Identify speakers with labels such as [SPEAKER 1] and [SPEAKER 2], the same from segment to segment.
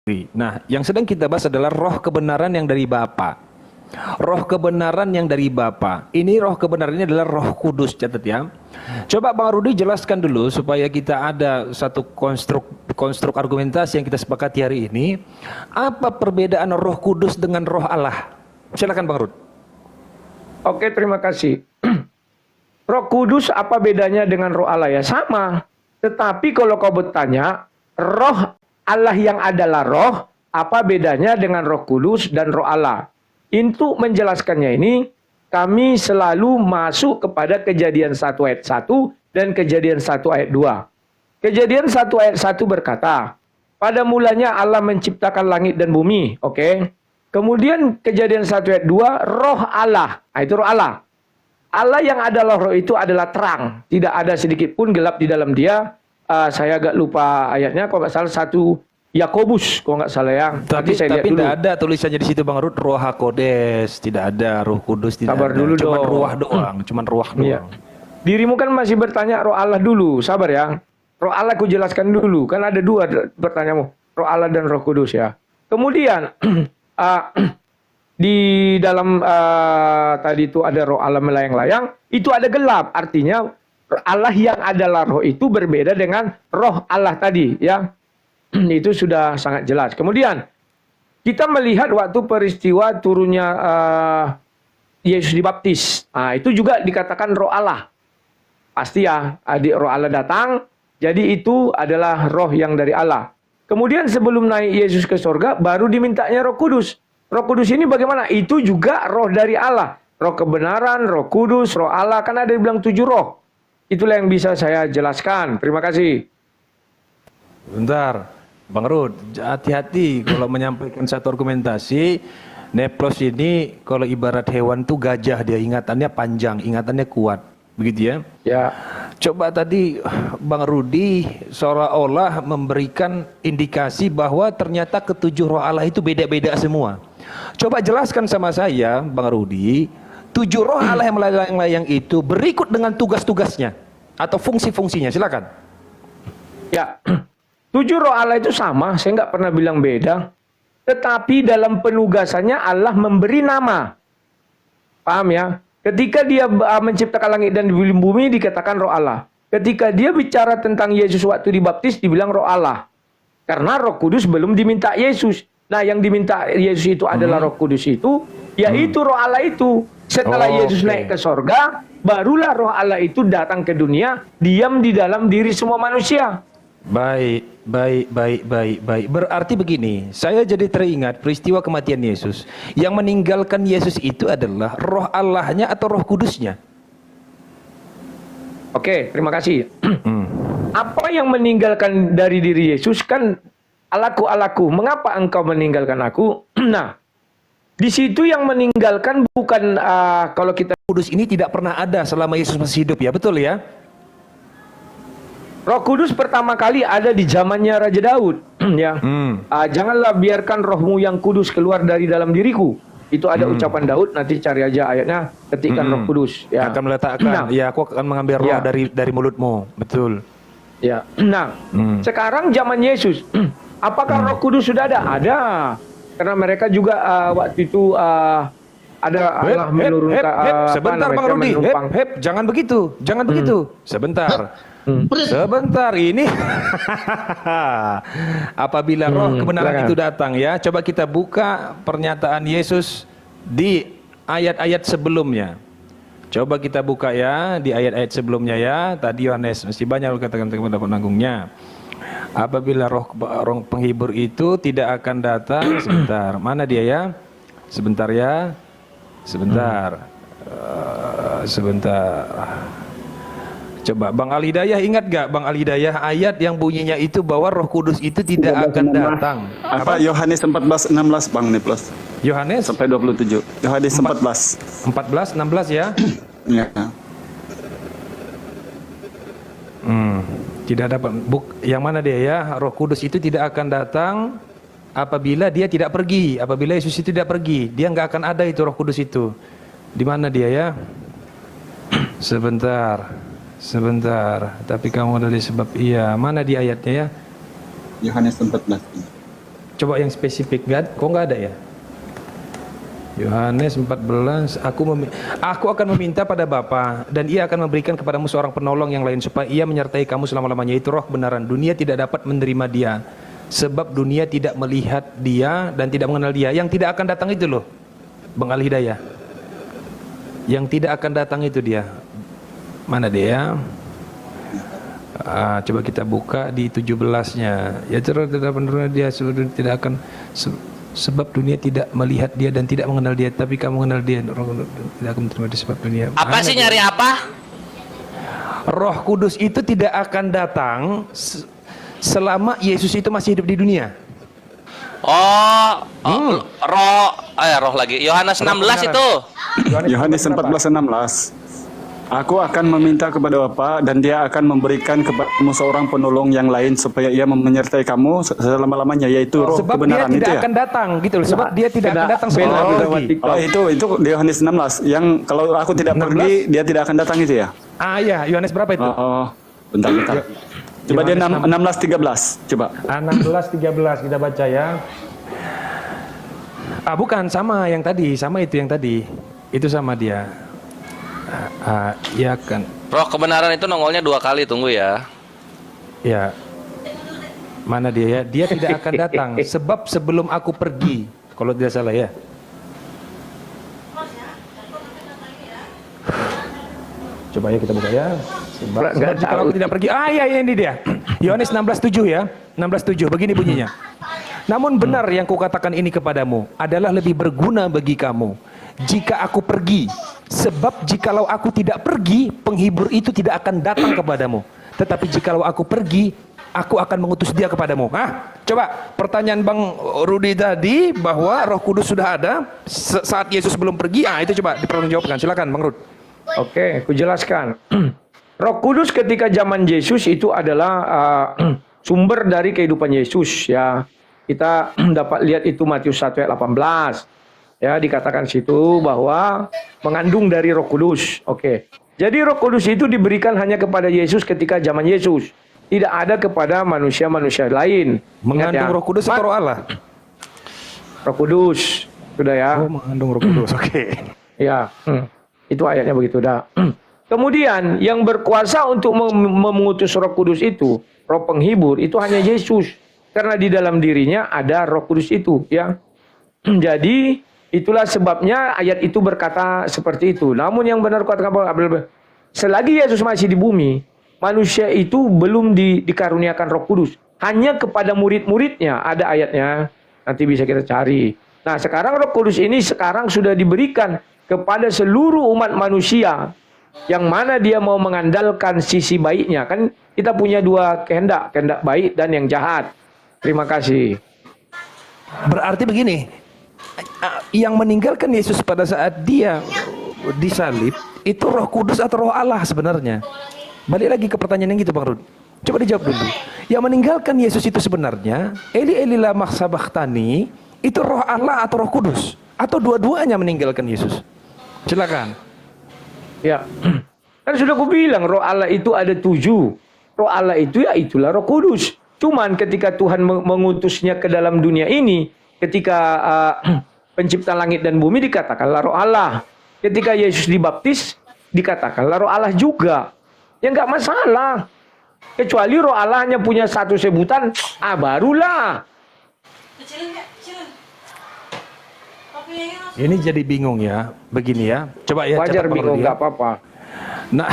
[SPEAKER 1] Nah, yang sedang kita bahas adalah roh kebenaran yang dari Bapa. Roh kebenaran yang dari Bapa. Ini roh kebenarannya adalah Roh Kudus, catat ya. Coba Bang Rudi jelaskan dulu supaya kita ada satu konstruk argumentasi yang kita sepakati hari ini. Apa perbedaan Roh Kudus dengan Roh Allah? Silakan Bang Rud.
[SPEAKER 2] Oke, terima kasih. Roh Kudus apa bedanya dengan Roh Allah ya? Sama. Tetapi kalau kau bertanya, Roh Allah yang adalah roh, apa bedanya dengan Roh Kudus dan Roh Allah? Untuk menjelaskannya ini, kami selalu masuk kepada Kejadian 1 ayat 1 dan Kejadian 1 ayat 2. Kejadian 1 ayat 1 berkata, pada mulanya Allah menciptakan langit dan bumi. Oke. Kemudian Kejadian 1 ayat 2, Roh Allah. Nah, itu Roh Allah. Allah yang adalah roh itu adalah terang. Tidak ada sedikit pun gelap di dalam dia. Saya agak lupa ayatnya, kalau nggak salah 1 Yakobus, kalau nggak salah ya.
[SPEAKER 1] Tapi tidak ada tulisannya di situ Bang Rud, Roh HaKodes, tidak ada Roh Kudus, tidak
[SPEAKER 2] Sabar
[SPEAKER 1] ada.
[SPEAKER 2] Dulu
[SPEAKER 1] cuman
[SPEAKER 2] dong.
[SPEAKER 1] ruah doang, cuman ruah doang.
[SPEAKER 2] Iya. Dirimu kan masih bertanya Roh Allah dulu, sabar ya. Roh Allah ku jelaskan dulu, kan ada dua pertanyaanmu, Roh Allah dan Roh Kudus ya. Kemudian di dalam tadi itu ada Roh Allah melayang-layang, itu ada gelap, artinya Allah yang adalah roh itu berbeda dengan Roh Allah tadi ya. Itu sudah sangat jelas. Kemudian kita melihat waktu peristiwa turunnya Yesus dibaptis. Nah, itu juga dikatakan Roh Allah. Pasti ya, adik Roh Allah datang. Jadi itu adalah roh yang dari Allah. Kemudian sebelum naik Yesus ke surga, baru dimintanya Roh Kudus. Roh Kudus ini bagaimana? Itu juga roh dari Allah. Roh kebenaran, Roh Kudus, Roh Allah. Kan ada dibilang 7 roh. Itulah yang bisa saya jelaskan. Terima kasih.
[SPEAKER 1] Bentar, Bang Rud, hati-hati kalau menyampaikan satu argumentasi. Neplos ini kalau ibarat hewan tuh gajah, dia ingatannya panjang, ingatannya kuat, begitu ya?
[SPEAKER 2] Ya.
[SPEAKER 1] Coba tadi Bang Rudi seolah-olah memberikan indikasi bahwa ternyata ketujuh roh Allah itu beda-beda semua. Coba jelaskan sama saya, Bang Rudi, 7 roh Allah yang melayang-layang itu berikut dengan tugas-tugasnya atau fungsi-fungsinya, silakan.
[SPEAKER 2] Ya, 7 roh Allah itu sama, saya nggak pernah bilang beda. Tetapi dalam penugasannya Allah memberi nama. Paham ya? Ketika dia menciptakan langit dan bumi dikatakan roh Allah. Ketika dia bicara tentang Yesus waktu dibaptis dibilang roh Allah. Karena Roh Kudus belum diminta Yesus. Nah, yang diminta Yesus itu adalah Roh Kudus itu, yaitu roh Allah itu. Setelah Yesus naik ke sorga, barulah roh Allah itu datang ke dunia, diam di dalam diri semua manusia.
[SPEAKER 1] Baik. Berarti begini, saya jadi teringat peristiwa kematian Yesus. Yang meninggalkan Yesus itu adalah roh Allahnya atau Roh Kudusnya?
[SPEAKER 2] Oke, terima kasih. Apa yang meninggalkan dari diri Yesus kan Allahku, mengapa engkau meninggalkan aku? Nah, di situ yang meninggalkan bukan kalau kita
[SPEAKER 1] Kudus ini tidak pernah ada selama Yesus masih hidup ya, betul ya?
[SPEAKER 2] Roh Kudus pertama kali ada di zamannya Raja Daud, ya. Janganlah biarkan rohmu yang kudus keluar dari dalam diriku. Itu ada ucapan Daud, nanti cari aja ayatnya, ketikkan Roh Kudus. Ya.
[SPEAKER 1] Akan meletakkan, ya aku akan mengambil roh dari mulutmu, betul.
[SPEAKER 2] Ya. Nah, sekarang zaman Yesus, apakah Roh Kudus sudah ada? Ada. Karena mereka juga waktu itu ada Allah menurunkan
[SPEAKER 1] sebentar Bang Rudi, jangan begitu, sebentar. Sebentar ini apabila roh kebenaran itu datang ya, coba kita buka pernyataan Yesus di ayat-ayat sebelumnya. Coba kita buka ya di ayat-ayat sebelumnya ya. Tadi Yohanes masih banyak katakan kepada penanggungnya. Apabila roh penghibur itu tidak akan datang, sebentar. Mana dia ya? Sebentar ya. Sebentar. Sebentar. Coba Bang Al Hidayah, ingat gak Bang Al Hidayah ayat yang bunyinya itu bahwa Roh Kudus itu tidak akan datang?
[SPEAKER 3] Apa? Yohanes 14:16 Bang Neplos.
[SPEAKER 1] Yohanes
[SPEAKER 3] sampai 27. Yohanes
[SPEAKER 1] 14 16 ya.
[SPEAKER 3] Ya.
[SPEAKER 1] Tidak dapat yang mana dia ya? Roh Kudus itu tidak akan datang apabila dia tidak pergi. Apabila Yesus itu tidak pergi, dia nggak akan ada itu Roh Kudus itu. Di mana dia ya? Sebentar, tapi kamu dari sebab iya. Mana di ayatnya ya?
[SPEAKER 3] Yohanes 14.
[SPEAKER 1] Coba yang spesifik, kok nggak ada ya? Yohanes 14, aku akan meminta pada Bapa dan ia akan memberikan kepadamu seorang penolong yang lain supaya ia menyertai kamu selama-lamanya, itu roh kebenaran. Dunia tidak dapat menerima dia sebab dunia tidak melihat dia dan tidak mengenal dia. Yang tidak akan datang itu loh, Bang Al Hidayah. Yang tidak akan datang itu dia. Mana dia? Coba kita buka di 17-nya. Ya tidak menerima dia sebab dunia tidak akan sebab dunia tidak melihat dia dan tidak mengenal dia, tapi kamu mengenal dia. Tidak akan menerima dia sebab dunia.
[SPEAKER 4] Apa sih nyari apa?
[SPEAKER 1] Roh Kudus itu tidak akan datang selama Yesus itu masih hidup di dunia.
[SPEAKER 4] Roh lagi. Yohanes 16 itu.
[SPEAKER 3] Yohanes 14:16. Aku akan meminta kepada Bapa dan dia akan memberikan kepadamu seorang penolong yang lain supaya ia menyertai kamu selama-lamanya, yaitu roh
[SPEAKER 1] Sebab
[SPEAKER 3] kebenaran
[SPEAKER 1] dia
[SPEAKER 3] itu
[SPEAKER 1] tidak
[SPEAKER 3] ya.
[SPEAKER 1] akan datang gitu loh. Sebab dia tidak akan datang sebelum aku pergi.
[SPEAKER 3] Oh, itu di Yohanes 16 yang kalau aku tidak
[SPEAKER 1] 16?
[SPEAKER 3] pergi dia tidak akan datang itu ya.
[SPEAKER 1] Iya, Yohanes berapa itu?
[SPEAKER 3] Bentar. Coba dia 16:13 coba.
[SPEAKER 1] 16:13 kita baca ya. Bukan, sama yang tadi, sama itu yang tadi. Itu sama dia. Ya kan.
[SPEAKER 4] Roh kebenaran itu nongolnya 2 kali, tunggu ya.
[SPEAKER 1] Ya. Mana dia ya? Dia tidak akan datang sebab sebelum aku pergi. Kalau tidak salah ya. Coba ya kita buka ya. Sebab jika aku tidak pergi. Ya ini dia. Yohanes 16:7 ya. 16:7 begini bunyinya. Namun benar yang kukatakan ini kepadamu adalah lebih berguna bagi kamu jika aku pergi. Sebab jikalau aku tidak pergi, penghibur itu tidak akan datang kepadamu. Tetapi jikalau aku pergi, aku akan mengutus dia kepadamu. Coba pertanyaan Bang Rudi tadi bahwa Roh Kudus sudah ada saat Yesus belum pergi. Itu coba dipertanggungjawabkan. Silakan Bang Rud.
[SPEAKER 2] Oke, aku jelaskan. Roh Kudus ketika zaman Yesus itu adalah sumber dari kehidupan Yesus ya. Kita dapat lihat itu Matius 1 ayat 18. Ya, dikatakan situ bahwa mengandung dari Roh Kudus. Oke. Jadi Roh Kudus itu diberikan hanya kepada Yesus ketika zaman Yesus. Tidak ada kepada manusia-manusia lain.
[SPEAKER 1] Mengandung
[SPEAKER 2] ya.
[SPEAKER 1] Roh Kudus atau Roh Allah?
[SPEAKER 2] Roh Kudus. Sudah ya.
[SPEAKER 1] Mengandung Roh Kudus. Oke.
[SPEAKER 2] Ya. Itu ayatnya begitu dah. Kemudian yang berkuasa untuk mengutus Roh Kudus itu, Roh penghibur itu hanya Yesus. Karena di dalam dirinya ada Roh Kudus itu, ya. Jadi itulah sebabnya ayat itu berkata seperti itu. Namun yang benar katakan selagi Yesus masih di bumi, manusia itu belum dikaruniakan Roh Kudus. Hanya kepada murid-muridnya ada ayatnya. Nanti bisa kita cari. Nah, sekarang Roh Kudus ini sekarang sudah diberikan kepada seluruh umat manusia yang mana dia mau mengandalkan sisi baiknya. Kan kita punya 2 kehendak baik dan yang jahat. Terima kasih.
[SPEAKER 1] Berarti begini, yang meninggalkan Yesus pada saat dia disalib itu Roh Kudus atau Roh Allah sebenarnya? Balik lagi ke pertanyaan yang itu Bang Rud. Coba dijawab dulu. Yang meninggalkan Yesus itu sebenarnya Eli Eli lama sabachthani, itu Roh Allah atau Roh Kudus? Atau dua-duanya meninggalkan Yesus? Silakan.
[SPEAKER 2] Ya. Kan sudah aku bilang Roh Allah itu ada 7. Roh Allah itu ya itulah Roh Kudus. Cuman ketika Tuhan mengutusnya ke dalam dunia ini, ketika pencipta langit dan bumi dikatakanlah Roh Allah. Ketika Yesus dibaptis dikatakanlah Roh Allah juga. Ya nggak masalah. Kecuali Roh Allah hanya punya satu sebutan, barulah.
[SPEAKER 1] Ini jadi bingung ya, begini ya. Coba ya.
[SPEAKER 2] Wajar bingung, nggak apa-apa.
[SPEAKER 1] Nah,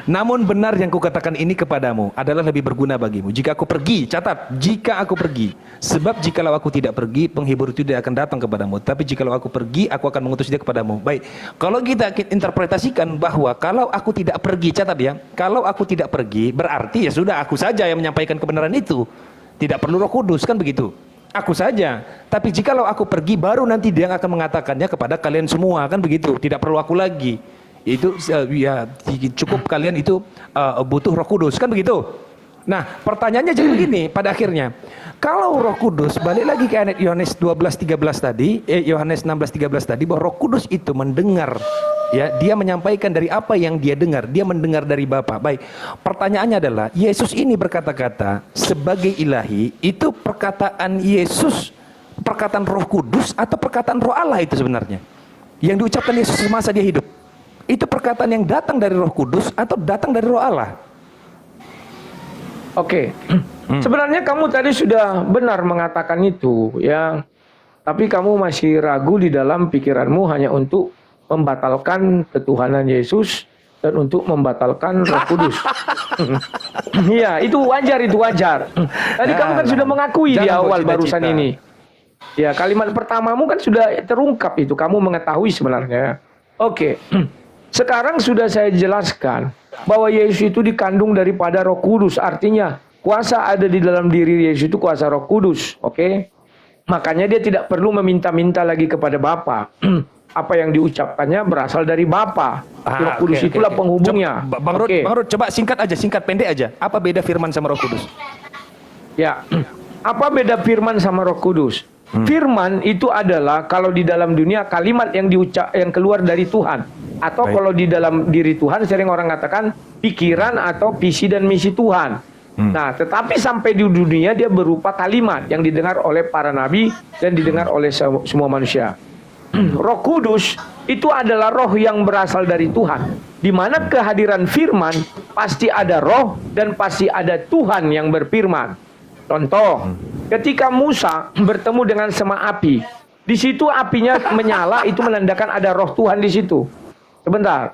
[SPEAKER 1] namun benar yang kukatakan ini kepadamu adalah lebih berguna bagimu. Jika aku pergi, catat, jika aku pergi. Sebab jikalau aku tidak pergi, penghibur itu tidak akan datang kepadamu. Tapi jikalau aku pergi, aku akan mengutus dia kepadamu. Baik, kalau kita interpretasikan bahwa kalau aku tidak pergi, catat ya. Kalau aku tidak pergi, berarti ya sudah aku saja yang menyampaikan kebenaran itu. Tidak perlu Roh Kudus, kan begitu. Aku saja. Tapi jikalau aku pergi, baru nanti dia akan mengatakannya kepada kalian semua, kan begitu. Tidak perlu aku lagi. Itu ya cukup kalian itu butuh Roh Kudus, kan begitu. Nah, pertanyaannya jadi begini pada akhirnya. Kalau Roh Kudus, balik lagi ke ayat Yohanes 12:13 tadi, Yohanes 16:13 tadi, bahwa Roh Kudus itu mendengar Ya, dia menyampaikan dari apa yang dia dengar. Dia mendengar dari Bapa. Baik, pertanyaannya adalah, Yesus ini berkata-kata sebagai ilahi, itu perkataan Yesus, perkataan Roh Kudus atau perkataan Roh Allah itu sebenarnya? Yang diucapkan Yesus semasa dia hidup. Itu perkataan yang datang dari Roh Kudus atau datang dari Roh Allah?
[SPEAKER 2] Oke. Sebenarnya kamu tadi sudah benar mengatakan itu, ya. Tapi kamu masih ragu di dalam pikiranmu hanya untuk membatalkan ketuhanan Yesus dan untuk membatalkan Roh Kudus. Iya, itu wajar. Tadi kamu kan sudah mengakui di awal barusan ini. Ya, kalimat pertamamu kan sudah terungkap itu, kamu mengetahui sebenarnya. Oke. Sekarang sudah saya jelaskan bahwa Yesus itu dikandung daripada Roh Kudus, artinya kuasa ada di dalam diri Yesus itu kuasa Roh Kudus, oke? Makanya dia tidak perlu meminta-minta lagi kepada Bapa. Apa yang diucapkannya berasal dari Bapa. Roh Kudus itulah penghubungnya.
[SPEAKER 1] Bang Rud, coba singkat pendek aja. Apa beda firman sama Roh Kudus? Ya,
[SPEAKER 2] apa beda firman sama Roh Kudus? Firman itu adalah kalau di dalam dunia kalimat yang keluar dari Tuhan. Atau kalau di dalam diri Tuhan sering orang katakan pikiran atau visi dan misi Tuhan. Nah, tetapi sampai di dunia dia berupa kalimat yang didengar oleh para nabi dan didengar oleh semua manusia. Roh Kudus itu adalah roh yang berasal dari Tuhan. Di mana kehadiran firman pasti ada roh dan pasti ada Tuhan yang berfirman. Contoh, ketika Musa bertemu dengan sema api, di situ apinya menyala, itu menandakan ada roh Tuhan di situ. Sebentar.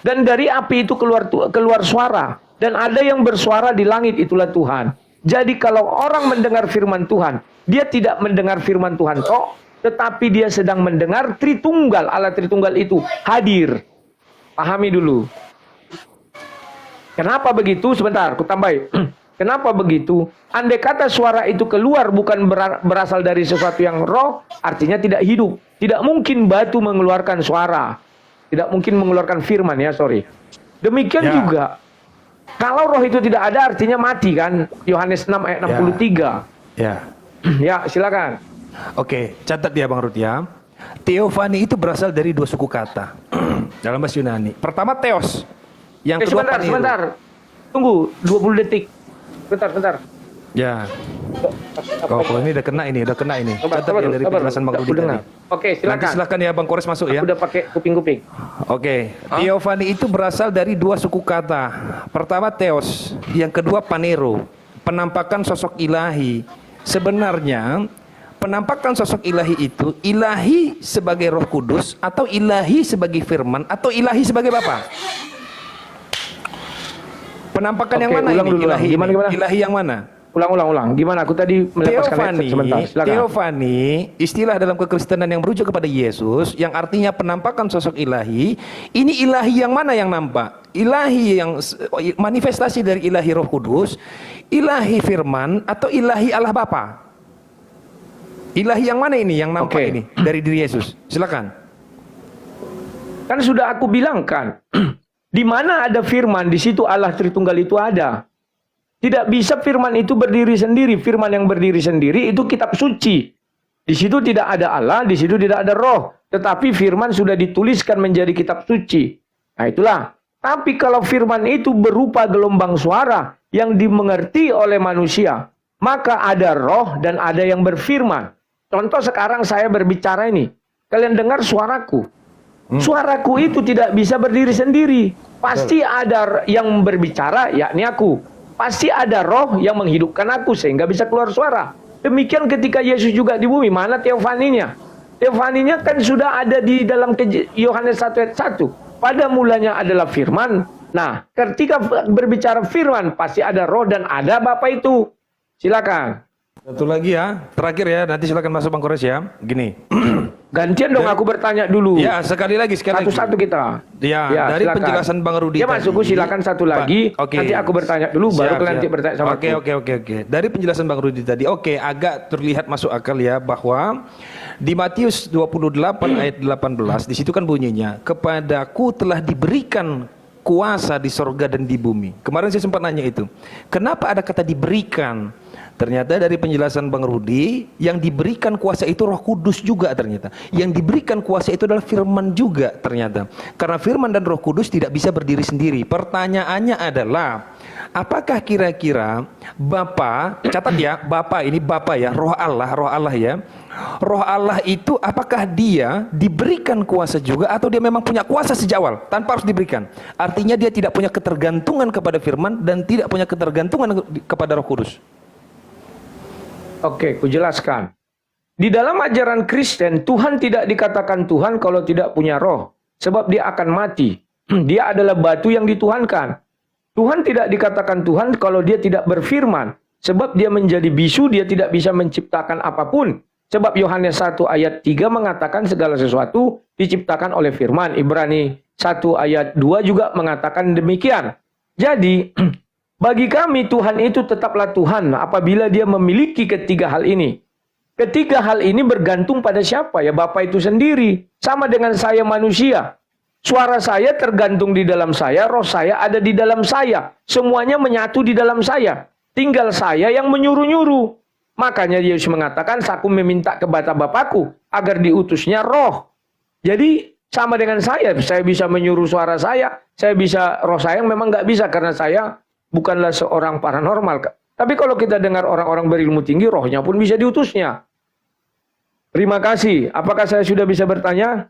[SPEAKER 2] Dan dari api itu keluar suara. Dan ada yang bersuara di langit, itulah Tuhan. Jadi kalau orang mendengar firman Tuhan, dia tidak mendengar firman Tuhan kok, tetapi dia sedang mendengar Tritunggal. Allah Tritunggal itu hadir. Pahami dulu. Kenapa begitu? Sebentar, aku tambahin. Kenapa begitu? Andai kata suara itu keluar bukan berasal dari sesuatu yang roh, artinya tidak hidup. Tidak mungkin batu mengeluarkan suara. Tidak mungkin mengeluarkan firman, ya, sorry. Demikian juga, kalau roh itu tidak ada, artinya mati, kan? Yohanes 6 ayat 63. Ya, silakan.
[SPEAKER 1] Oke, catat ya Bang Rud ya. Theophany itu berasal dari dua suku kata dalam bahasa Yunani. Pertama theos, yang kedua panero.
[SPEAKER 2] Sebentar. Tunggu 20 detik. Bentar.
[SPEAKER 1] Ya. Kalau ini udah kena ini. Catat ya dari penjelasan Bang Rudi tadi.
[SPEAKER 2] Oke, silakan.
[SPEAKER 1] Nanti silakan ya Bang Kores masuk ya.
[SPEAKER 2] Aku udah pakai kuping-kuping.
[SPEAKER 1] Oke. Theophany itu berasal dari dua suku kata. Pertama theos, yang kedua panero, penampakan sosok ilahi. Sebenarnya penampakan sosok ilahi itu ilahi sebagai Roh Kudus atau ilahi sebagai firman atau ilahi sebagai Bapa? Penampakan yang mana ini? Ilahi, gimana? Ilahi yang mana?
[SPEAKER 2] Ulang. Gimana? Aku tadi melepaskan sebentar. Silakan.
[SPEAKER 1] Theophany, istilah dalam kekristenan yang merujuk kepada Yesus, yang artinya penampakan sosok ilahi. Ini ilahi yang mana yang nampak? Ilahi yang manifestasi dari ilahi Roh Kudus, ilahi firman, atau ilahi Allah Bapa? Ilahi yang mana ini yang nampak ini dari diri Yesus? Silakan.
[SPEAKER 2] Kan sudah aku bilang kan, di mana ada firman, di situ Allah Tritunggal itu ada. Tidak bisa firman itu berdiri sendiri. Firman yang berdiri sendiri itu kitab suci. Di situ tidak ada Allah, di situ tidak ada roh. Tetapi firman sudah dituliskan menjadi kitab suci. Nah, itulah. Tapi kalau firman itu berupa gelombang suara yang dimengerti oleh manusia, maka ada roh dan ada yang berfirman. Contoh sekarang saya berbicara ini. Kalian dengar suaraku. Suaraku itu tidak bisa berdiri sendiri. Pasti ada yang berbicara, yakni aku. Pasti ada roh yang menghidupkan aku sehingga bisa keluar suara. Demikian ketika Yesus juga di bumi. Mana teofaninya? Teofaninya kan sudah ada di dalam Yohanes 1 ayat 1. Pada mulanya adalah firman. Nah, ketika berbicara firman, pasti ada roh dan ada Bapa itu. Silakan.
[SPEAKER 1] Satu lagi ya, terakhir ya, nanti silakan masuk Bang Kores ya. Gini.
[SPEAKER 2] Gantian dong aku bertanya dulu.
[SPEAKER 1] Ya, sekali lagi.
[SPEAKER 2] Satu-satu kita.
[SPEAKER 1] Ya, dari silakan. Penjelasan Bang Rudi
[SPEAKER 2] ya, masukku silakan satu lagi. Nanti aku bertanya dulu, baru nanti bertanya sama aku.
[SPEAKER 1] Oke. Dari penjelasan Bang Rudi tadi, agak terlihat masuk akal ya, bahwa di Matius 28 ayat 18, di situ kan bunyinya, kepadaku telah diberikan kuasa di sorga dan di bumi. Kemarin saya sempat nanya itu. Kenapa ada kata diberikan? Ternyata dari penjelasan Bang Rudi, yang diberikan kuasa itu Roh Kudus juga ternyata. Yang diberikan kuasa itu adalah firman juga ternyata. Karena firman dan Roh Kudus tidak bisa berdiri sendiri. Pertanyaannya adalah, apakah kira-kira Bapa, catat ya, Bapa ini Bapa ya, Roh Allah ya. Roh Allah itu apakah dia diberikan kuasa juga atau dia memang punya kuasa sejak awal tanpa harus diberikan? Artinya dia tidak punya ketergantungan kepada firman dan tidak punya ketergantungan kepada Roh Kudus.
[SPEAKER 2] Oke, kujelaskan. Di dalam ajaran Kristen, Tuhan tidak dikatakan Tuhan kalau tidak punya roh. Sebab dia akan mati. Dia adalah batu yang dituhankan. Tuhan tidak dikatakan Tuhan kalau dia tidak berfirman. Sebab dia menjadi bisu, dia tidak bisa menciptakan apapun. Sebab Yohanes 1 ayat 3 mengatakan segala sesuatu diciptakan oleh firman. Ibrani 1 ayat 2 juga mengatakan demikian. Jadi, bagi kami Tuhan itu tetaplah Tuhan apabila dia memiliki ketiga hal ini. Ketiga hal ini bergantung pada siapa? Ya Bapa itu sendiri. Sama dengan saya manusia. Suara saya tergantung di dalam saya, roh saya ada di dalam saya. Semuanya menyatu di dalam saya. Tinggal saya yang menyuruh-nyuruh. Makanya Yesus mengatakan, aku meminta kepada Bapakku agar diutusnya roh. Jadi sama dengan saya bisa menyuruh suara saya bisa, roh saya memang nggak bisa karena saya bukanlah seorang paranormal. Tapi kalau kita dengar orang-orang berilmu tinggi, rohnya pun bisa diutusnya. Terima kasih. Apakah saya sudah bisa bertanya?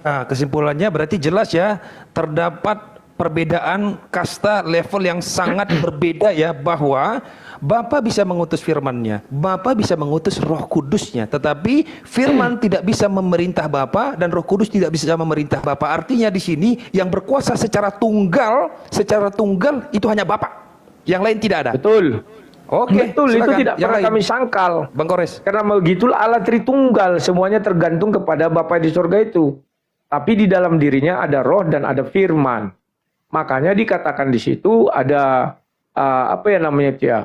[SPEAKER 1] Nah, kesimpulannya berarti jelas ya, terdapat perbedaan kasta level yang sangat berbeda ya, bahwa Bapa bisa mengutus firman-Nya, Bapa bisa mengutus Roh Kudus-Nya, tetapi firman tidak bisa memerintah Bapa dan Roh Kudus tidak bisa memerintah Bapa. Artinya di sini yang berkuasa secara tunggal itu hanya Bapa. Yang lain tidak ada.
[SPEAKER 2] Betul.
[SPEAKER 1] Oke,
[SPEAKER 2] betul,
[SPEAKER 1] silakan.
[SPEAKER 2] itu tidak
[SPEAKER 1] Yang
[SPEAKER 2] pernah
[SPEAKER 1] lain.
[SPEAKER 2] kami sangkal.
[SPEAKER 1] Bang Kores.
[SPEAKER 2] Karena begitulah Allah Tritunggal, semuanya tergantung kepada Bapa di surga itu. Tapi di dalam dirinya ada roh dan ada firman. Makanya dikatakan di situ ada apa ya namanya dia?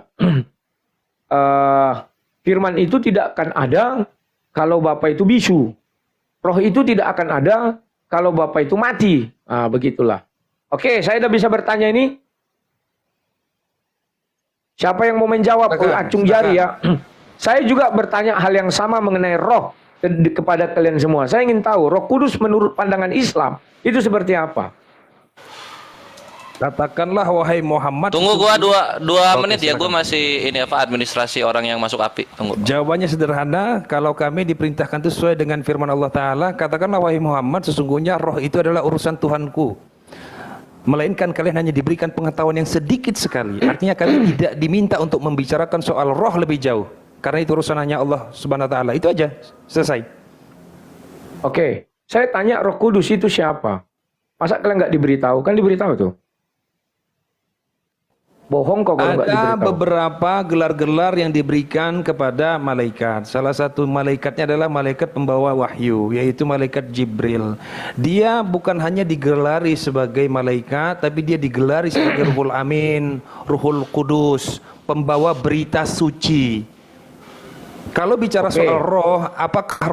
[SPEAKER 2] Firman itu tidak akan ada kalau Bapa itu bisu. Roh itu tidak akan ada kalau Bapa itu mati. Nah, begitulah. Oke, saya sudah bisa bertanya ini. Siapa yang mau menjawab? Acung jari ya. Saya juga bertanya hal yang sama mengenai roh kepada kalian semua. Saya ingin tahu Roh Kudus menurut pandangan Islam itu seperti apa?
[SPEAKER 1] Katakanlah wahai Muhammad.
[SPEAKER 4] Tunggu gua dua
[SPEAKER 1] Oke,
[SPEAKER 4] menit ya,
[SPEAKER 1] silakan.
[SPEAKER 4] gua masih ini apa administrasi orang yang masuk api. Tunggu.
[SPEAKER 1] Jawabannya sederhana, kalau kami diperintahkan itu sesuai dengan firman Allah Ta'ala, katakanlah wahai Muhammad, sesungguhnya roh itu adalah urusan Tuhanku. Melainkan kalian hanya diberikan pengetahuan yang sedikit sekali. Artinya kami tidak diminta untuk membicarakan soal roh lebih jauh. Karena itu urusan hanya Allah Subhanahu Wa Ta'ala. Itu aja, selesai.
[SPEAKER 2] Oke, saya tanya Roh Kudus itu siapa? Masa kalian nggak diberitahu? Kan diberitahu tuh. Bohong kok kalau nggak
[SPEAKER 1] Ada
[SPEAKER 2] diberitahu.
[SPEAKER 1] beberapa gelar-gelar yang diberikan kepada malaikat. Salah satu malaikatnya adalah malaikat pembawa wahyu, yaitu malaikat Jibril. Dia bukan hanya digelari sebagai malaikat, tapi dia digelari sebagai Ruhul Amin, Ruhul Kudus, pembawa berita suci. Kalau bicara soal roh, apakah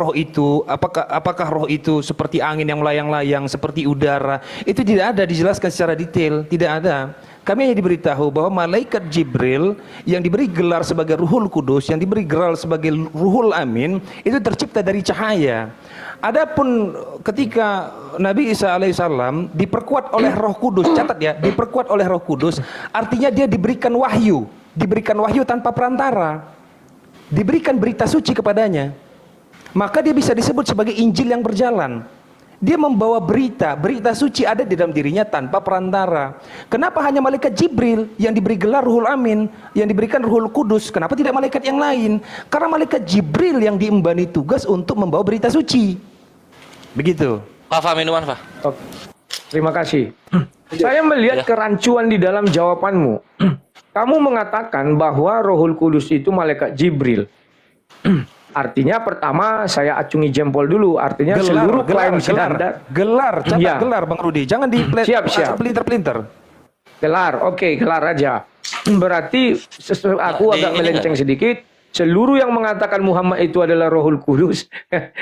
[SPEAKER 1] roh itu seperti angin yang melayang-layang, seperti udara? Itu tidak ada dijelaskan secara detail, tidak ada. Kami hanya diberitahu bahwa malaikat Jibril yang diberi gelar sebagai Ruhul Kudus, yang diberi gelar sebagai Ruhul Amin, itu tercipta dari cahaya. Adapun ketika Nabi Isa alaihissalam diperkuat oleh Roh Kudus, catat ya, diperkuat oleh Roh Kudus, artinya dia diberikan wahyu tanpa perantara, diberikan berita suci kepadanya, maka dia bisa disebut sebagai Injil yang berjalan. Dia membawa berita suci ada di dalam dirinya tanpa perantara. Kenapa hanya malaikat Jibril yang diberi gelar Ruhul Amin, yang diberikan Ruhul Kudus? Kenapa tidak malaikat yang lain? Karena malaikat Jibril yang diembani tugas untuk membawa berita suci. Begitu.
[SPEAKER 4] Fa minuman, Fa.
[SPEAKER 2] Terima kasih. Saya melihat kerancuan di dalam jawabanmu. Kamu mengatakan bahwa Rohul Kudus itu malaikat Jibril. Artinya pertama saya acungi jempol dulu. Artinya seluruh klaim Siddhartha.
[SPEAKER 1] Gelar, catat
[SPEAKER 2] Ya.
[SPEAKER 1] gelar Bang Rudi. Jangan di
[SPEAKER 2] Siap.
[SPEAKER 1] pelinter-pelinter.
[SPEAKER 2] Gelar, oke, gelar aja. Berarti aku agak melenceng sedikit. Seluruh yang mengatakan Muhammad itu adalah Rohul Kudus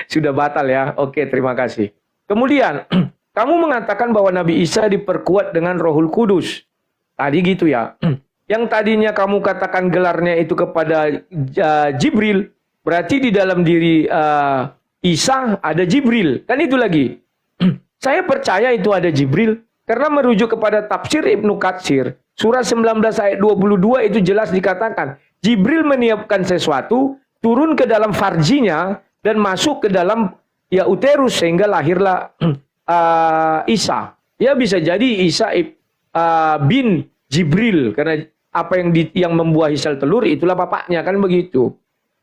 [SPEAKER 2] sudah batal ya. Oke, terima kasih. Kemudian kamu mengatakan bahwa Nabi Isa diperkuat dengan Rohul Kudus. Tadi gitu ya. yang tadinya kamu katakan gelarnya itu kepada Jibril, berarti di dalam diri Isa ada Jibril. Kan itu lagi. Saya percaya itu ada Jibril. Karena merujuk kepada tafsir Ibnu Katsir. Surah 19 ayat 22 itu jelas dikatakan. Jibril meniupkan sesuatu, turun ke dalam farjinya, dan masuk ke dalam uterus, sehingga lahirlah Isa. Ya bisa jadi Isa bin Jibril. Karena apa yang membuahi sel telur itulah bapaknya, kan begitu.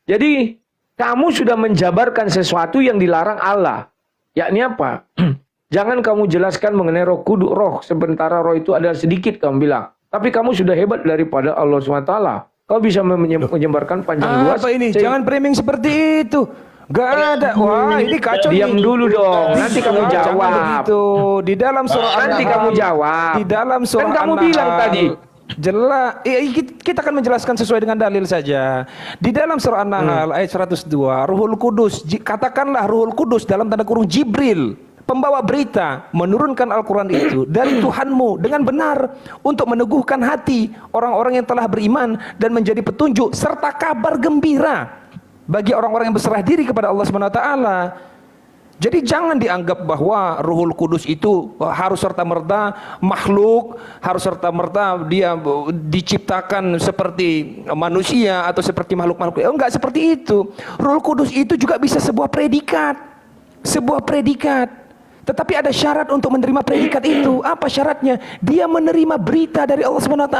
[SPEAKER 2] Jadi kamu sudah menjabarkan sesuatu yang dilarang Allah. Yakni apa? Jangan kamu jelaskan mengenai roh kudus, roh. Sementara roh itu adalah sedikit kamu bilang. Tapi kamu sudah hebat daripada Allah SWT. Kau bisa menyebarkan panjang luas.
[SPEAKER 1] Apa ini? Jangan framing seperti itu. Gak ada. Wah, ini kacau.
[SPEAKER 2] Diam dulu dong. Nanti kamu
[SPEAKER 1] Jangan
[SPEAKER 2] jawab.
[SPEAKER 1] begitu. Di dalam surah
[SPEAKER 2] Nanti
[SPEAKER 1] An-Nahl.
[SPEAKER 2] kamu jawab.
[SPEAKER 1] Di dalam surah
[SPEAKER 2] Kan kamu
[SPEAKER 1] An-Nahl.
[SPEAKER 2] bilang tadi.
[SPEAKER 1] Jelas, kita akan menjelaskan sesuai dengan dalil saja. Di dalam surah An-Nahl ayat 102, Ruhul Kudus, katakanlah Ruhul Kudus dalam tanda kurung Jibril, pembawa berita, menurunkan Al-Quran itu dari Tuhanmu dengan benar untuk meneguhkan hati orang-orang yang telah beriman dan menjadi petunjuk serta kabar gembira bagi orang-orang yang berserah diri kepada Allah SWT. Jadi jangan dianggap bahwa Ruhul Kudus itu harus serta-merta makhluk, harus serta-merta dia diciptakan seperti manusia atau seperti makhluk-makhluk. Enggak seperti itu. Ruhul Kudus itu juga bisa sebuah predikat. Sebuah predikat. Tetapi ada syarat untuk menerima predikat itu. Apa syaratnya? Dia menerima berita dari Allah SWT.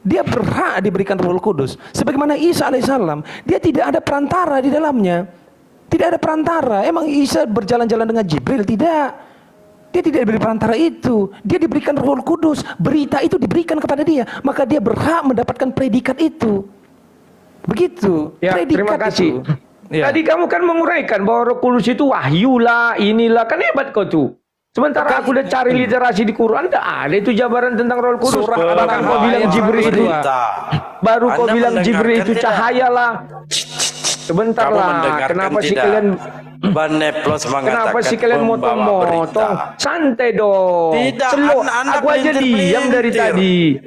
[SPEAKER 1] Dia berhak diberikan Ruhul Kudus. Sebagaimana Isa alaihissalam, dia tidak ada perantara di dalamnya. Tidak ada perantara. Emang Isa berjalan-jalan dengan Jibril? Tidak. Dia tidak diberi perantara itu. Dia diberikan Ruhul Kudus. Berita itu diberikan kepada dia. Maka dia berhak mendapatkan predikat itu. Begitu.
[SPEAKER 2] Ya,
[SPEAKER 1] predikat
[SPEAKER 2] terima kasih.
[SPEAKER 1] itu. Ya.
[SPEAKER 2] Tadi kamu kan menguraikan bahwa Roh Kudus itu wahyu lah, inilah. Kan hebat kau tuh. Sementara aku udah cari literasi di Quran, tidak ada itu jabaran tentang Roh Kudus. Bahkan kau bilang Jibril itu, baru kau bilang Jibril itu cahaya lah. Sebentar lah, kenapa sih kalian kenapa sih kalian motong-motong? Santai dong.
[SPEAKER 5] Tidak,
[SPEAKER 2] Slow.
[SPEAKER 5] Anda
[SPEAKER 2] Aku aja diam dari tadi.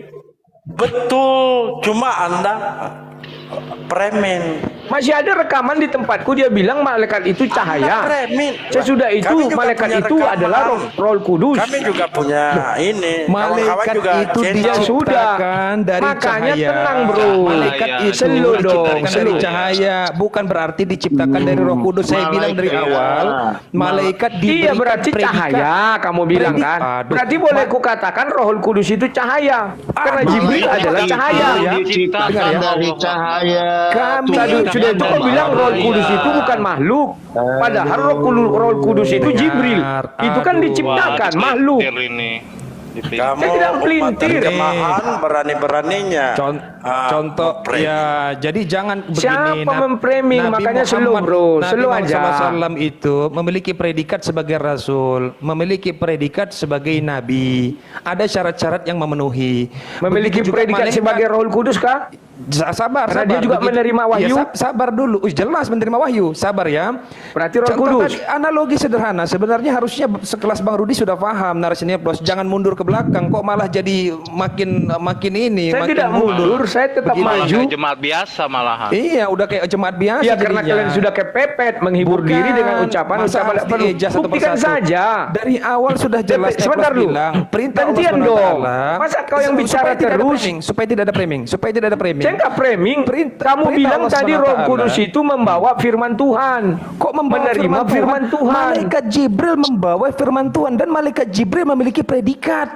[SPEAKER 5] Betul, cuma Anda premen.
[SPEAKER 2] Masih ada rekaman di tempatku, dia bilang malaikat itu cahaya.
[SPEAKER 5] Premen.
[SPEAKER 2] Sesudah itu
[SPEAKER 5] Kami juga
[SPEAKER 2] malaikat
[SPEAKER 5] punya
[SPEAKER 2] itu
[SPEAKER 5] rekaman.
[SPEAKER 2] adalah Roh Kudus.
[SPEAKER 5] Kami juga punya ini.
[SPEAKER 1] Malaikat
[SPEAKER 5] Kawan-kawan juga
[SPEAKER 1] itu
[SPEAKER 5] channel.
[SPEAKER 1] diciptakan dari
[SPEAKER 2] Makanya
[SPEAKER 1] cahaya.
[SPEAKER 2] tenang, bro.
[SPEAKER 1] Malaikat itu
[SPEAKER 2] Slow dong,
[SPEAKER 1] diciptakan dari
[SPEAKER 2] slow.
[SPEAKER 1] cahaya, bukan berarti diciptakan dari Roh Kudus. Saya bilang dari awal, malaikat
[SPEAKER 2] Iya
[SPEAKER 1] diberikan
[SPEAKER 2] berarti
[SPEAKER 1] predikat.
[SPEAKER 2] cahaya kamu bilang kan.
[SPEAKER 1] Aduh.
[SPEAKER 2] Berarti boleh kukatakan Rohul Kudus itu cahaya. Karena Jibril adalah cahaya.
[SPEAKER 6] Diciptakan dari cahaya.
[SPEAKER 2] Tadi sudah itu kau bilang Rohul Kudus itu bukan makhluk. Padahal Rohul Kudus itu Jibril. Itu kan diciptakan makhluk.
[SPEAKER 5] Kamu
[SPEAKER 2] Saya tidak
[SPEAKER 5] umat
[SPEAKER 2] melintir.
[SPEAKER 5] terjemahan berani-beraninya.
[SPEAKER 1] Contoh
[SPEAKER 5] memframing.
[SPEAKER 1] ya, jadi jangan begini.
[SPEAKER 2] Siapa memframing? Makanya slow, bro. Slow aja.
[SPEAKER 1] Nabi itu memiliki predikat sebagai rasul, memiliki predikat sebagai nabi. Ada syarat-syarat yang memenuhi.
[SPEAKER 2] Memiliki
[SPEAKER 1] Begitu juga
[SPEAKER 2] predikat
[SPEAKER 1] malaikat.
[SPEAKER 2] sebagai Rohul Kudus kah?
[SPEAKER 1] Sabar,
[SPEAKER 2] Karena
[SPEAKER 1] sabar.
[SPEAKER 2] dia juga menerima wahyu.
[SPEAKER 1] Ya, sabar dulu. Jelas menerima wahyu. Sabar ya.
[SPEAKER 2] Berarti Roh
[SPEAKER 1] Contoh
[SPEAKER 2] Kudus.
[SPEAKER 1] tadi, analogi sederhana. Sebenarnya harusnya sekelas Bang Rudi sudah paham narasinya, Bos. Jangan mundur ke belakang. Kok malah jadi makin ini.
[SPEAKER 2] Saya
[SPEAKER 1] makin
[SPEAKER 2] tidak mundur, saya tetap
[SPEAKER 1] Begini.
[SPEAKER 2] maju.
[SPEAKER 4] Kayak jemaat biasa malahan.
[SPEAKER 1] Iya, udah kayak jemaat biasa.
[SPEAKER 2] Ya karena
[SPEAKER 1] jadinya.
[SPEAKER 2] kalian sudah kepepet menghibur
[SPEAKER 1] Bukan.
[SPEAKER 2] diri dengan ucapan
[SPEAKER 1] Masa harus
[SPEAKER 2] perlu.
[SPEAKER 1] diejah satu
[SPEAKER 2] Buktikan
[SPEAKER 1] persatu.
[SPEAKER 2] saja.
[SPEAKER 1] Dari awal sudah jelas.
[SPEAKER 2] Sebentar
[SPEAKER 1] Eplos
[SPEAKER 2] dulu.
[SPEAKER 1] bilang, perintah Allah
[SPEAKER 2] Gantian
[SPEAKER 1] SWT.
[SPEAKER 2] dong. Masa kau yang bicara
[SPEAKER 1] Supaya tidak ada
[SPEAKER 2] terus?
[SPEAKER 1] framing, supaya tidak ada framing. Supaya tidak ada framing.
[SPEAKER 2] Saya nggak framing. Kamu
[SPEAKER 1] perintah
[SPEAKER 2] bilang
[SPEAKER 1] Allah
[SPEAKER 2] tadi
[SPEAKER 1] SWT.
[SPEAKER 2] Roh Kudus itu membawa firman Tuhan.
[SPEAKER 1] Kok membawa
[SPEAKER 2] menerima firman Tuhan?
[SPEAKER 1] Malaikat Jibril membawa firman Tuhan dan malaikat Jibril memiliki predikat.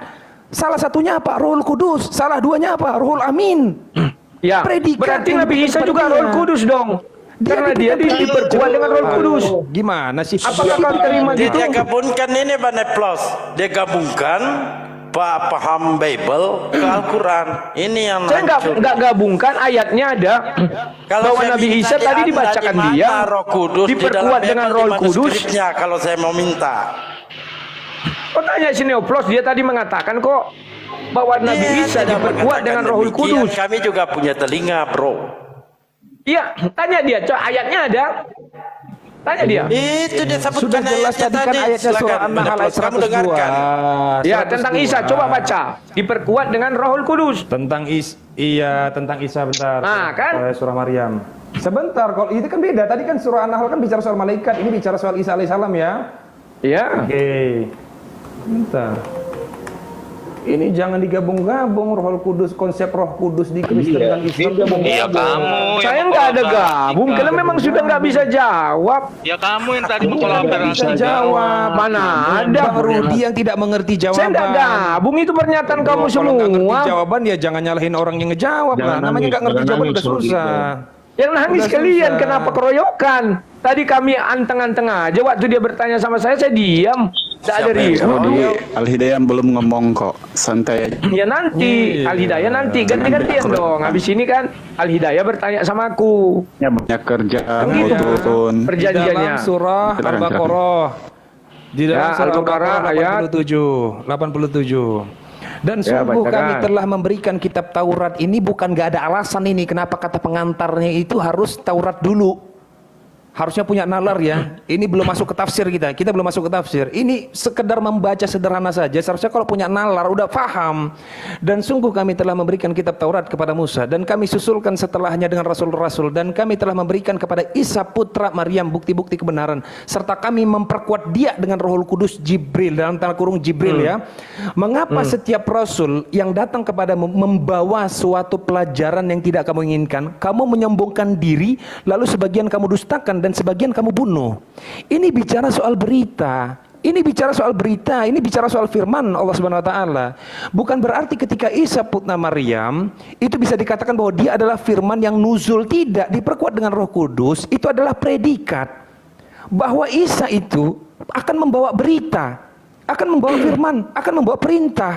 [SPEAKER 1] Salah satunya apa? Rohul Kudus. Salah duanya apa? Rohul Amin.
[SPEAKER 2] Ya.
[SPEAKER 1] Predikat
[SPEAKER 2] Berarti
[SPEAKER 1] yang
[SPEAKER 2] Nabi
[SPEAKER 1] diberikan
[SPEAKER 2] Isa
[SPEAKER 1] kepada
[SPEAKER 2] juga
[SPEAKER 1] dia.
[SPEAKER 2] Roh Kudus dong. Karena dia diperkuat dengan Roh Kudus.
[SPEAKER 1] Gimana sih?
[SPEAKER 2] Apakah kau terima gitu?
[SPEAKER 5] Dia gabungkan ini Bane Plus. Dia gabungkan paham Bible ke Al-Quran. Ini yang
[SPEAKER 2] Saya
[SPEAKER 5] hancur.
[SPEAKER 2] nggak gabungkan ayatnya ada
[SPEAKER 5] Kalau
[SPEAKER 2] bahwa
[SPEAKER 5] saya
[SPEAKER 2] Nabi
[SPEAKER 5] minta
[SPEAKER 2] Isa
[SPEAKER 5] di
[SPEAKER 2] tadi
[SPEAKER 5] Anda,
[SPEAKER 2] dibacakan
[SPEAKER 5] di mana
[SPEAKER 2] dia
[SPEAKER 5] Roh Kudus di dalam
[SPEAKER 2] diperkuat dengan
[SPEAKER 5] Bible,
[SPEAKER 2] Roh
[SPEAKER 5] di mana
[SPEAKER 2] Kudus.
[SPEAKER 5] skripnya kalau saya mau minta.
[SPEAKER 2] Kok tanya si Neoplos, dia tadi mengatakan kok bahwa Nabi
[SPEAKER 5] Dia
[SPEAKER 2] Isa
[SPEAKER 5] tidak
[SPEAKER 2] diperkuat
[SPEAKER 5] mengatakan
[SPEAKER 2] dengan Rohul
[SPEAKER 5] demikian.
[SPEAKER 2] Kudus.
[SPEAKER 5] Kami juga punya telinga, bro.
[SPEAKER 2] Iya, tanya dia, ayatnya ada. Tanya dia.
[SPEAKER 5] Itu dia sebutkan
[SPEAKER 1] Sudah jelas
[SPEAKER 5] ayatnya
[SPEAKER 1] tadi kan ayatnya surah
[SPEAKER 5] Silakan,
[SPEAKER 1] An-Nahl
[SPEAKER 5] Bunda
[SPEAKER 1] ayat
[SPEAKER 5] Plus, kamu dengarkan.
[SPEAKER 1] 102.
[SPEAKER 2] Ya, tentang Isa. Coba baca. Diperkuat dengan Rohul Kudus.
[SPEAKER 1] Tentang tentang Isa bentar.
[SPEAKER 2] Nah, kan?
[SPEAKER 1] Surah Maryam. Sebentar, kalau itu kan beda. Tadi kan surah An-Nahl kan bicara soal malaikat, ini bicara soal Isa alaihissalam ya.
[SPEAKER 2] Ya.
[SPEAKER 1] Oke. Bentar. Ini jangan digabung-gabung Rohul Kudus, konsep Roh Kudus di Kristen dan Islam gabung.
[SPEAKER 4] Iya kamu.
[SPEAKER 2] Saya
[SPEAKER 4] yang
[SPEAKER 2] nggak ada
[SPEAKER 4] mengkolaborasikan.
[SPEAKER 2] gabung, karena memang sudah nggak bisa jawab.
[SPEAKER 4] Ya kamu yang tadi
[SPEAKER 1] Bisa
[SPEAKER 4] mengkolaborasikan.
[SPEAKER 1] jawab.
[SPEAKER 2] Mana ada?
[SPEAKER 1] Bang Rudi yang tidak mengerti jawaban.
[SPEAKER 2] Saya nggak gabung, itu pernyataan kamu
[SPEAKER 1] Kalau nggak ngerti
[SPEAKER 2] semua.
[SPEAKER 1] jawaban ya jangan nyalahin orang yang ngejawab lah.
[SPEAKER 6] Jangan
[SPEAKER 1] Namanya
[SPEAKER 6] nangis,
[SPEAKER 1] nggak ngerti
[SPEAKER 6] jangan
[SPEAKER 1] jawaban
[SPEAKER 6] nangis,
[SPEAKER 1] udah susah.
[SPEAKER 2] Yang nangis
[SPEAKER 1] Udah
[SPEAKER 2] kalian,
[SPEAKER 1] susah.
[SPEAKER 2] kenapa keroyokan? Tadi kami anteng-anteng aja, waktu dia bertanya sama saya diam. Tidak ada ribut.
[SPEAKER 3] Al-Hidayah belum ngomong kok, santai aja.
[SPEAKER 2] Ya nanti, Al-Hidayah nanti, ganti-gantian dong. Habis ini kan, Al-Hidayah bertanya sama aku.
[SPEAKER 3] Ya banyak kerjaan,
[SPEAKER 2] Kan
[SPEAKER 3] mau
[SPEAKER 2] gitu.
[SPEAKER 3] turun.
[SPEAKER 1] Di
[SPEAKER 2] Perjanjiannya.
[SPEAKER 1] dalam surah
[SPEAKER 3] Silakan,
[SPEAKER 1] Al-Baqarah. Di dalam
[SPEAKER 2] Ya,
[SPEAKER 1] surah
[SPEAKER 2] Al-Baqarah
[SPEAKER 1] Al-Baqarah 87. Dan
[SPEAKER 2] Ya,
[SPEAKER 1] sungguh
[SPEAKER 2] bacakan.
[SPEAKER 1] kami telah memberikan kitab Taurat ini bukan gak ada alasan ini kenapa kata pengantarnya itu harus Taurat dulu. Harusnya punya nalar ya. Ini belum masuk ke tafsir kita. Kita belum masuk ke tafsir. Ini sekedar membaca sederhana saja. Seharusnya kalau punya nalar udah paham. Dan sungguh kami telah memberikan kitab Taurat kepada Musa dan kami susulkan setelahnya dengan rasul-rasul dan kami telah memberikan kepada Isa putra Maryam bukti-bukti kebenaran serta kami memperkuat dia dengan Rohul Kudus Jibril dalam tanda kurung Jibril ya. Mengapa setiap rasul yang datang kepadamu membawa suatu pelajaran yang tidak kamu inginkan, kamu menyombongkan diri lalu sebagian kamu dustakan dan sebagian kamu bunuh. Ini bicara soal berita. Ini bicara soal berita, ini bicara soal firman Allah Subhanahu wa taala. Bukan berarti ketika Isa putra Maryam itu bisa dikatakan bahwa dia adalah firman yang nuzul, tidak, diperkuat dengan Roh Kudus. Itu adalah predikat bahwa Isa itu akan membawa berita, akan membawa firman, akan membawa perintah.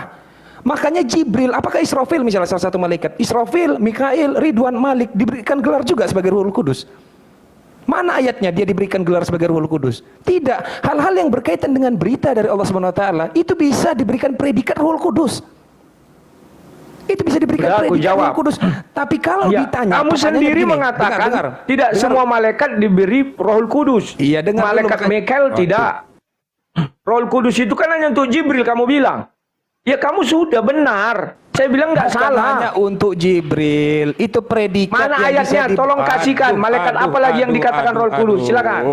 [SPEAKER 1] Makanya Jibril, apakah Israfil misalnya salah satu malaikat, Israfil, Mikail, Ridwan, Malik diberikan gelar juga sebagai Roh Kudus? Mana ayatnya dia diberikan gelar sebagai Ruhul Kudus? Tidak. Hal-hal yang berkaitan dengan berita dari Allah Subhanahu wa taala itu bisa diberikan predikat Ruhul Kudus. Itu bisa diberikan
[SPEAKER 2] Udah, aku
[SPEAKER 1] predikat
[SPEAKER 2] jawab.
[SPEAKER 1] Ruhul Kudus. Tapi kalau
[SPEAKER 2] Ya,
[SPEAKER 1] ditanya,
[SPEAKER 2] kamu
[SPEAKER 1] pertanyaannya
[SPEAKER 2] sendiri
[SPEAKER 1] begini,
[SPEAKER 2] mengatakan
[SPEAKER 1] dengar.
[SPEAKER 2] tidak semua malaikat diberi Rohul Kudus.
[SPEAKER 1] Iya, dengar dulu,
[SPEAKER 2] Malaikat
[SPEAKER 1] makanya-
[SPEAKER 2] Mikael
[SPEAKER 1] Oke.
[SPEAKER 2] tidak. Rohul Kudus itu kan hanya untuk Jibril, kamu bilang. Ya kamu sudah benar. Saya bilang nggak
[SPEAKER 1] Bukan
[SPEAKER 2] salah.
[SPEAKER 1] hanya untuk Jibril, itu predikat
[SPEAKER 2] Mana
[SPEAKER 1] yang
[SPEAKER 2] ayatnya?
[SPEAKER 1] bisa
[SPEAKER 2] Tolong kasihkan. Malaikat apa lagi yang dikatakan Rohul Kudus? Silakan.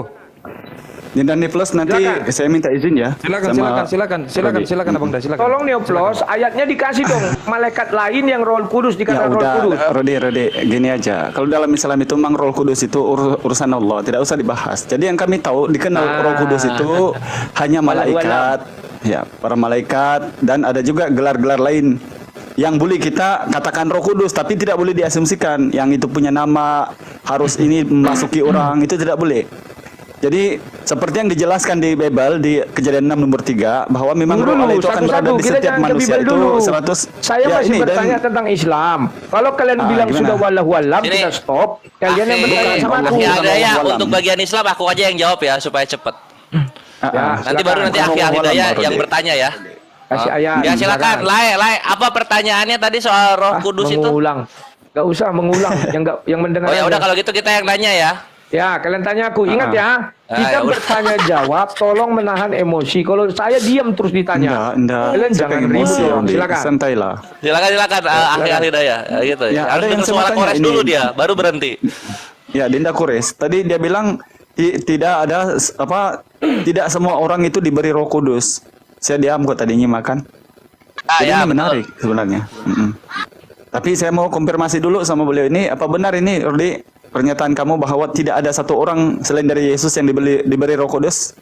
[SPEAKER 3] Dan Plus nanti
[SPEAKER 2] Silakan.
[SPEAKER 3] saya minta izin ya.
[SPEAKER 1] Silakan,
[SPEAKER 3] sama
[SPEAKER 1] silakan Abang Dah, silakan.
[SPEAKER 2] Tolong Neoplos, ayatnya dikasih dong. Malaikat lain yang Rohul Kudus
[SPEAKER 3] Ya
[SPEAKER 2] dikatakan Rohul
[SPEAKER 3] udah,
[SPEAKER 2] Kudus.
[SPEAKER 3] Rodi, gini aja. Kalau dalam Islam itu memang Roh Kudus itu urusan Allah, tidak usah dibahas. Jadi yang kami tahu dikenal Roh Kudus itu hanya malaikat, ya para malaikat dan ada juga gelar-gelar lain yang boleh kita katakan Roh Kudus, tapi tidak boleh diasumsikan yang itu punya nama harus ini memasuki orang, itu tidak boleh. Jadi seperti yang dijelaskan di Bible di Kejadian 6 nomor 3 bahwa memang
[SPEAKER 2] Tunggu
[SPEAKER 3] Roh Allah
[SPEAKER 2] dulu,
[SPEAKER 3] itu akan berada
[SPEAKER 2] satu-satu.
[SPEAKER 3] di
[SPEAKER 2] Kita
[SPEAKER 3] setiap
[SPEAKER 2] jangan ke
[SPEAKER 3] manusia
[SPEAKER 2] Bible
[SPEAKER 3] itu
[SPEAKER 2] dulu.
[SPEAKER 3] 100.
[SPEAKER 2] Saya
[SPEAKER 3] Ya,
[SPEAKER 2] masih
[SPEAKER 3] ini,
[SPEAKER 2] bertanya
[SPEAKER 3] dan-
[SPEAKER 2] tentang Islam. Kalau kalian bilang
[SPEAKER 3] gimana?
[SPEAKER 2] sudah wallahu alam,
[SPEAKER 4] Sini.
[SPEAKER 2] kita stop. Kalian yang bertanya sama aku.
[SPEAKER 4] Akhi Hidayah,
[SPEAKER 3] Wallahualam.
[SPEAKER 4] untuk bagian Islam aku aja yang jawab ya supaya cepet.
[SPEAKER 2] Ya,
[SPEAKER 4] Nanti baru nanti Akhi Hidayah yang bertanya ya.
[SPEAKER 2] Kasih ayat.
[SPEAKER 4] Ya silakan, Lai, apa pertanyaannya tadi soal Roh Kudus itu?
[SPEAKER 2] Mengulang. Gak usah mengulang. yang mendengar.
[SPEAKER 4] Oh ya
[SPEAKER 2] aja.
[SPEAKER 4] udah kalau gitu kita yang nanya ya.
[SPEAKER 2] Ya, kalian tanya aku. Ingat ya, kita
[SPEAKER 4] ya udah.
[SPEAKER 2] bertanya jawab. Tolong menahan emosi. Kalau saya diam terus ditanya.
[SPEAKER 3] Enggak.
[SPEAKER 2] Kalian
[SPEAKER 3] Saya
[SPEAKER 2] jangan
[SPEAKER 3] pengen
[SPEAKER 2] ribut
[SPEAKER 3] emosi,
[SPEAKER 2] dong.
[SPEAKER 3] Rodi.
[SPEAKER 2] Silakan.
[SPEAKER 3] Santailah.
[SPEAKER 4] Silakan Akhi Hidayah gitu.
[SPEAKER 3] Ya,
[SPEAKER 4] Harus
[SPEAKER 3] ada yang
[SPEAKER 4] dengar
[SPEAKER 3] saya
[SPEAKER 4] suara
[SPEAKER 3] mau tanya
[SPEAKER 4] kores
[SPEAKER 3] ini.
[SPEAKER 4] dulu dia, baru berhenti.
[SPEAKER 3] Ya, Dinda Kures. Tadi dia bilang tidak ada tidak semua orang itu diberi Roh Kudus. Saya diam kok tadinya makan. Jadi
[SPEAKER 4] Ya,
[SPEAKER 3] ini menarik sebenarnya. Tapi saya mau konfirmasi dulu sama beliau ini, apa benar ini, Rodi, pernyataan kamu bahwa tidak ada satu orang selain dari Yesus yang diberi Roh Kudus?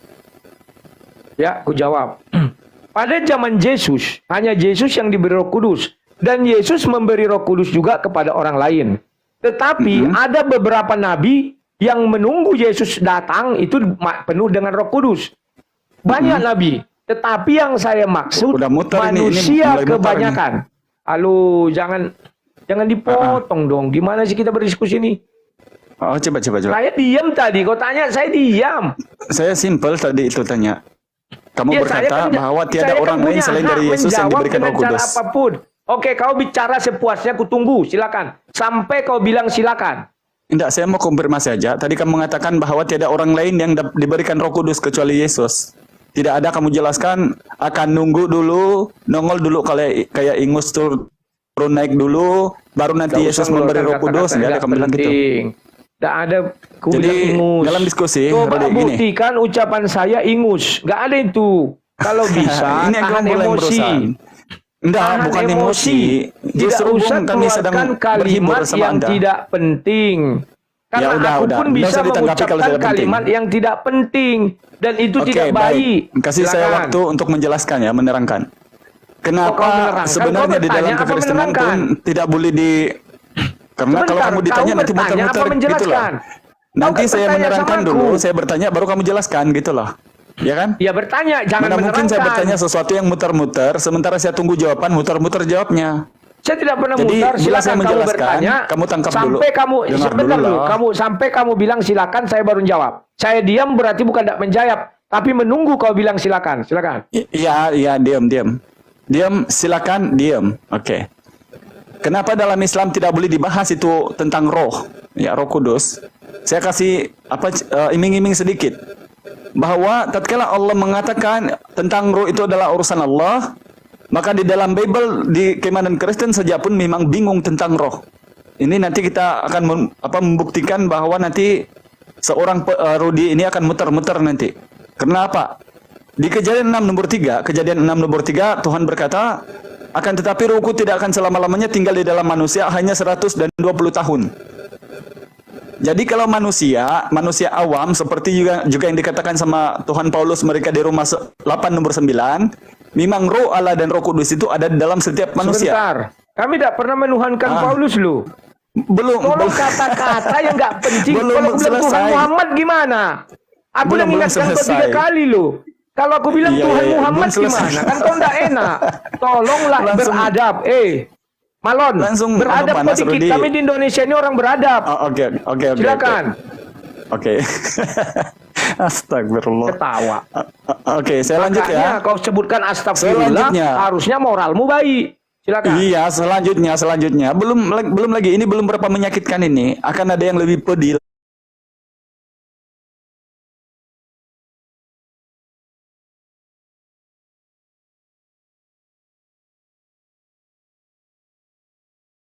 [SPEAKER 2] Ya, aku jawab. Pada zaman Yesus, hanya Yesus yang diberi Roh Kudus. Dan Yesus memberi Roh Kudus juga kepada orang lain. Tetapi ada beberapa nabi yang menunggu Yesus datang itu penuh dengan Roh Kudus. Banyak nabi. Tetapi yang saya maksud
[SPEAKER 3] Udah muter ini
[SPEAKER 2] manusia
[SPEAKER 3] mulai muter
[SPEAKER 2] kebanyakan. Halo, jangan dipotong dong. Gimana sih kita berdiskusi ini?
[SPEAKER 3] Oh, coba.
[SPEAKER 2] Saya diam tadi. Kau tanya, saya diam.
[SPEAKER 3] Saya simpel tadi itu tanya. Kamu
[SPEAKER 2] Ya,
[SPEAKER 3] berkata
[SPEAKER 2] saya kan-
[SPEAKER 3] bahwa tiada
[SPEAKER 2] saya
[SPEAKER 3] orang
[SPEAKER 2] kan
[SPEAKER 3] lain
[SPEAKER 2] punya
[SPEAKER 3] selain
[SPEAKER 2] hak
[SPEAKER 3] dari Yesus yang
[SPEAKER 2] menjawab
[SPEAKER 3] diberikan Roh
[SPEAKER 2] dengan cara
[SPEAKER 3] Kudus.
[SPEAKER 2] apapun. Oke, kau bicara sepuasnya, aku tunggu. Silakan. Sampai kau bilang silakan.
[SPEAKER 3] Tidak, saya mau konfirmasi aja. Tadi kamu mengatakan bahwa tidak orang lain yang diberikan Roh Kudus kecuali Yesus. Tidak ada, kamu jelaskan akan nunggu dulu, nongol dulu kayak ingus turun naik dulu, baru nanti
[SPEAKER 2] Nggak
[SPEAKER 3] Yesus
[SPEAKER 2] usah
[SPEAKER 3] memberi Roh
[SPEAKER 2] mengeluarkan
[SPEAKER 3] Kudus.
[SPEAKER 2] kata-kata
[SPEAKER 3] Nggak ada,
[SPEAKER 2] nggak
[SPEAKER 3] kamu bilang gitu.
[SPEAKER 2] penting. Nggak ada ku
[SPEAKER 3] Jadi,
[SPEAKER 2] bilang ingus.
[SPEAKER 3] dalam diskusi,
[SPEAKER 2] Coba
[SPEAKER 3] Rodi, gini.
[SPEAKER 2] buktikan ucapan saya ingus. Nggak ada itu. Kalau bisa
[SPEAKER 3] Ini yang
[SPEAKER 2] tahan
[SPEAKER 3] kamu mulai
[SPEAKER 2] emosi.
[SPEAKER 3] berusaha. Enggak,
[SPEAKER 2] Tahan
[SPEAKER 3] bukan emosi.
[SPEAKER 2] Tidak
[SPEAKER 3] Justru
[SPEAKER 2] usah
[SPEAKER 3] kami sedang
[SPEAKER 2] keluarkan
[SPEAKER 3] berhibur
[SPEAKER 2] kalimat
[SPEAKER 3] sama
[SPEAKER 2] yang
[SPEAKER 3] Anda.
[SPEAKER 2] tidak penting. Karena
[SPEAKER 3] Ya udah,
[SPEAKER 2] aku
[SPEAKER 3] udah.
[SPEAKER 2] pun
[SPEAKER 3] Nggak
[SPEAKER 2] bisa
[SPEAKER 3] usah ditanggapi kalau
[SPEAKER 2] mengucapkan
[SPEAKER 3] tidak penting.
[SPEAKER 2] kalimat yang tidak penting. Dan itu
[SPEAKER 3] Oke,
[SPEAKER 2] tidak baik.
[SPEAKER 3] baik. Kasih saya
[SPEAKER 2] Silakan.
[SPEAKER 3] waktu untuk menjelaskan ya, menerangkan.
[SPEAKER 2] Kok kau
[SPEAKER 3] Kenapa
[SPEAKER 2] menerangkan? Kau
[SPEAKER 3] sebenarnya di
[SPEAKER 2] bertanya
[SPEAKER 3] dalam
[SPEAKER 2] apa
[SPEAKER 3] kekristenan pun
[SPEAKER 2] menerangkan?
[SPEAKER 3] tidak boleh di... Karena kalau
[SPEAKER 2] Sebentar,
[SPEAKER 3] kamu ditanya
[SPEAKER 2] kau
[SPEAKER 3] nanti
[SPEAKER 2] bertanya
[SPEAKER 3] muter-muter
[SPEAKER 2] apa
[SPEAKER 3] gitu
[SPEAKER 2] menjelaskan?
[SPEAKER 3] loh.
[SPEAKER 2] Kau
[SPEAKER 3] Nanti
[SPEAKER 2] kan
[SPEAKER 3] saya
[SPEAKER 2] bertanya
[SPEAKER 3] menerangkan
[SPEAKER 2] sama
[SPEAKER 3] dulu,
[SPEAKER 2] aku.
[SPEAKER 3] saya bertanya baru kamu jelaskan gitu loh. Ya kan?
[SPEAKER 2] Ya bertanya, jangan
[SPEAKER 3] Mana mungkin
[SPEAKER 2] menerangkan.
[SPEAKER 3] saya bertanya sesuatu yang muter-muter, sementara saya tunggu jawaban, muter-muter jawabnya.
[SPEAKER 2] Saya tidak pernah
[SPEAKER 3] Jadi,
[SPEAKER 2] mutar.
[SPEAKER 3] bila saya
[SPEAKER 2] Silakan kamu
[SPEAKER 3] menjelaskan,
[SPEAKER 2] bertanya.
[SPEAKER 3] kamu tangkap dulu.
[SPEAKER 2] Sampai kamu
[SPEAKER 3] Dengar
[SPEAKER 2] sebentar
[SPEAKER 3] dulu
[SPEAKER 2] dulu.
[SPEAKER 3] lah.
[SPEAKER 2] Kamu sampai kamu bilang silakan, saya baru jawab. Saya diam berarti bukan tidak menjawab, tapi menunggu kau bilang silakan. Silakan.
[SPEAKER 3] Iya, iya, diam. Diam, silakan, diam. Oke. Kenapa dalam Islam tidak boleh dibahas itu tentang roh, ya Roh Kudus? Saya kasih iming-iming sedikit bahwa tatkala Allah mengatakan tentang roh itu adalah urusan Allah, maka di dalam Bible di keimanan Kristen saja pun memang bingung tentang roh. Ini nanti kita akan membuktikan bahwa nanti seorang Rudi ini akan muter-muter nanti. Kenapa? Di Kejadian 6 nomor 3, Tuhan berkata, akan tetapi rohku tidak akan selama-lamanya tinggal di dalam manusia, hanya 120 tahun. Jadi kalau manusia awam seperti juga yang dikatakan sama Tuhan Paulus mereka di Roma 8 nomor 9, memang roh Allah dan Roh Kudus itu ada di dalam setiap manusia.
[SPEAKER 2] Sebentar. Kami tidak pernah menuhankan Paulus loh.
[SPEAKER 3] Belum.
[SPEAKER 2] Tolong kata-kata yang nggak penting.
[SPEAKER 3] Belum
[SPEAKER 2] Kalau aku bilang Tuhan
[SPEAKER 3] selesai.
[SPEAKER 2] Muhammad gimana? Aku
[SPEAKER 3] Belum
[SPEAKER 2] yang ingatkan kau
[SPEAKER 3] selesai.
[SPEAKER 2] 3 kali loh. Kalau aku bilang
[SPEAKER 3] Iya,
[SPEAKER 2] Tuhan
[SPEAKER 3] iya,
[SPEAKER 2] Muhammad
[SPEAKER 3] belum selesai.
[SPEAKER 2] gimana? Kan kau nggak enak. Tolonglah
[SPEAKER 3] Langsung-
[SPEAKER 2] beradab. Malon,
[SPEAKER 3] Langsung
[SPEAKER 2] beradab
[SPEAKER 3] panas,
[SPEAKER 2] kau dikit.
[SPEAKER 3] Rudi.
[SPEAKER 2] Kami di Indonesia ini orang beradab.
[SPEAKER 3] Oke.
[SPEAKER 2] Silakan.
[SPEAKER 3] Oke. Astagfirullah.
[SPEAKER 2] Ketawa.
[SPEAKER 3] Oke, saya lanjut
[SPEAKER 2] Makanya
[SPEAKER 3] ya.
[SPEAKER 2] kau sebutkan astagfirullah,
[SPEAKER 3] Selanjutnya.
[SPEAKER 2] harusnya moralmu baik. Silakan.
[SPEAKER 3] Iya, selanjutnya. Belum lagi, ini belum berapa menyakitkan ini. Akan ada yang lebih pedih.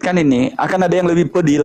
[SPEAKER 3] Kan ini akan ada yang lebih pedih